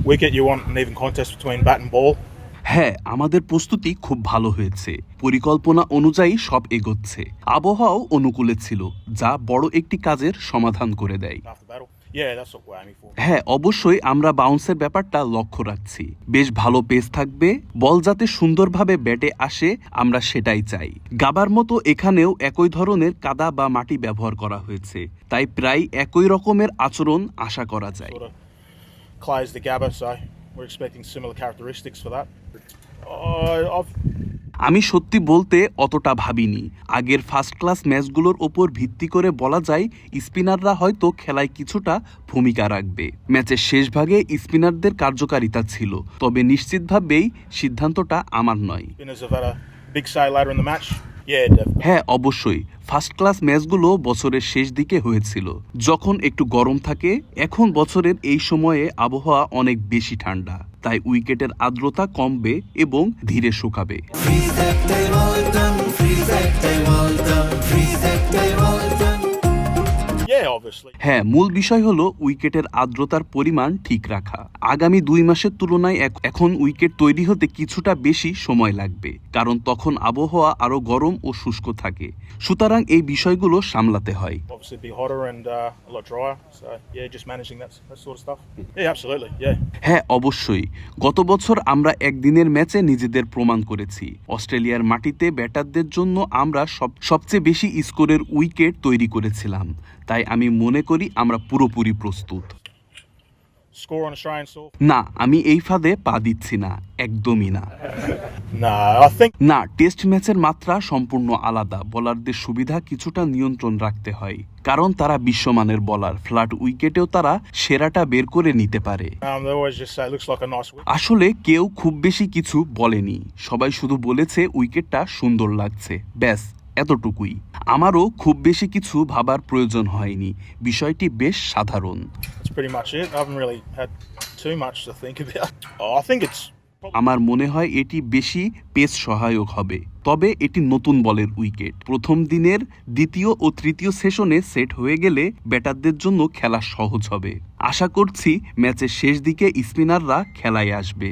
wicket, you want an even contest between bat and ball. হ্যাঁ, আমাদের প্রস্তুতি খুব ভালো হয়েছে। পরিকল্পনা অনুযায়ী সব এগোচ্ছে। আবহাওয়াও অনুকূলে ছিল, যা বড় একটি কাজের সমাধান করে দেয়। After battle. Yeah, that's what we're aiming for. হ্যাঁ, অবশ্যই আমরা বাউন্সের ব্যাপারটা লক্ষ্য রাখছি। বেশ ভালো পেস থাকবে, বল যাতে সুন্দরভাবে ব্যাটে আসে আমরা সেটাই চাই। গাবার মতো এখানেও একই ধরনের কাদা বা মাটি ব্যবহার করা হয়েছে, তাই প্রায় একই রকমের আচরণ আশা করা যায়। Sort of clays the gabba, so we're expecting similar characteristics for that. I've আমি সত্যি বলতে অতটা ভাবিনি। আগের ফার্স্ট ক্লাস ম্যাচগুলোর ওপর ভিত্তি করে বলা যায় স্পিনাররা হয়তো খেলায় কিছুটা ভূমিকা রাখবে। ম্যাচের শেষ ভাগে স্পিনারদের কার্যকারিতা ছিল, তবে নিশ্চিতভাবেই সিদ্ধান্তটা আমার নয়। spinners have had a big say later in the match. Yeah, definitely. হ্যাঁ, অবশ্যই ফার্স্ট ক্লাস ম্যাচগুলো বছরের শেষ দিকে হয়েছিল, যখন একটু গরম থাকে। এখন বছরের এই সময়ে আবহাওয়া অনেক বেশি ঠান্ডা, তাই উইকেটের আর্দ্রতা কমবে এবং ধীরে শুকাবে। Yeah, obviously. হ্যাঁ, মূল বিষয় হলো উইকেটের আর্দ্রতার পরিমাণ ঠিক রাখা। আগামী 2 মাসের তুলনায় এখন উইকেট তৈরি হতে কিছুটা বেশি সময় লাগবে, কারণ তখন আবহাওয়া আরো গরম ও শুষ্ক থাকে। সুতরাং এই বিষয়গুলো সামলাতে হয়। Obviously, it'd be hotter and a lot drier. So yeah, just managing that sort of stuff. Yeah, absolutely. Yeah. হ্যাঁ, অবশ্যই। গত বছর আমরা একদিনের ম্যাচে নিজেদের প্রমাণ করেছি। অস্ট্রেলিয়ার মাটিতে ব্যাটারদের জন্য আমরা সবচেয়ে বেশি স্কোরের উইকেট তৈরি করেছিলাম, তাই আমি মনে করি আমরা পুরোপুরি প্রস্তুত। Score on Australian soil? না, আমি এই ফাঁদে পা দিচ্ছি না, একদমই না। No, I think না, টেস্ট ম্যাচের মাত্রা সম্পূর্ণ আলাদা। বোলারদের সুবিধা কিছুটা নিয়ন্ত্রণ রাখতে হয়, কারণ তারা বিশ্বমানের বোলার। ফ্ল্যাট উইকেটেও তারা সেরাটা বের করে নিতে পারে। they always just say it looks like a nice wicket. আসলে কেউ খুব বেশি কিছু বলেনি, সবাই শুধু বলেছে উইকেটটা সুন্দর লাগছে, ব্যাস এতটুকুই। আমারও খুব বেশি কিছু ভাবার প্রয়োজন হয়নি, বিষয়টি বেশ সাধারণ। That's pretty much it. I haven't really had too much to think about. I think it's আমার মনে হয় এটি বেশি পেস সহায়ক হবে, তবে এটি নতুন বলের উইকেট। প্রথম দিনের দ্বিতীয় ও তৃতীয় সেশনে সেট হয়ে গেলে ব্যাটারদের জন্য খেলা সহজ হবে। আশা করছি ম্যাচের শেষ দিকে স্পিনাররা খেলায় আসবে।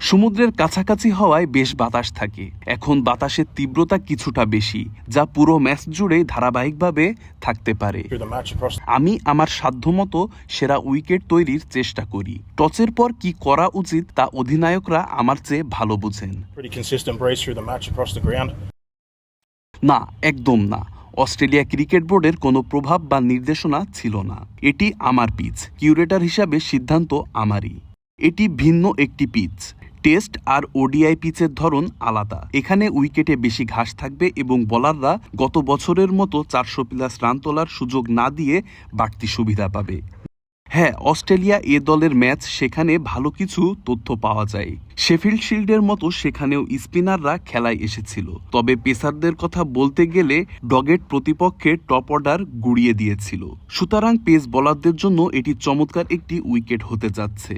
সমুদ্রের কাছাকাছি হওয়ায় বেশ বাতাস থাকে। এখন বাতাসের তীব্রতা কিছুটা বেশি, যা পুরো ম্যাচ জুড়ে ধারাবাহিকভাবে থাকতে পারে। through the match across. আমি আমার সাধ্যমতো সেরা উইকেট তৈরির চেষ্টা করি। টসের পর কি করা উচিত তা অধিনায়করা আমার চেয়ে ভালো বুঝেন। Pretty consistent breeze through the match across the ground. না, একদম না। অস্ট্রেলিয়া ক্রিকেট বোর্ডের কোনো প্রভাব বা নির্দেশনা ছিল না। এটি আমার পিচ, কিউরেটর হিসাবে সিদ্ধান্ত আমারই। এটি ভিন্ন একটি পিচ। টেস্ট আর ওডিআই পিচের ধরন আলাদা। এখানে উইকেটে বেশি ঘাস থাকবে এবং বোলাররা গত বছরের মতো 400+ রান তোলার সুযোগ না দিয়ে বাড়তি সুবিধা পাবে। হ্যাঁ, অস্ট্রেলিয়া এ দলের ম্যাচ, সেখানে ভালো কিছু তথ্য পাওয়া যায়। শেফিল্ড শিল্ডের মতো সেখানেও স্পিনাররা খেলায় এসেছিল, তবে পেসারদের কথা বলতে গেলে ডগেট প্রতিপক্ষের টপ অর্ডার গুড়িয়ে দিয়েছিল। সুতরাং পেস বোলারদের জন্য এটি চমৎকার একটি উইকেট হতে যাচ্ছে।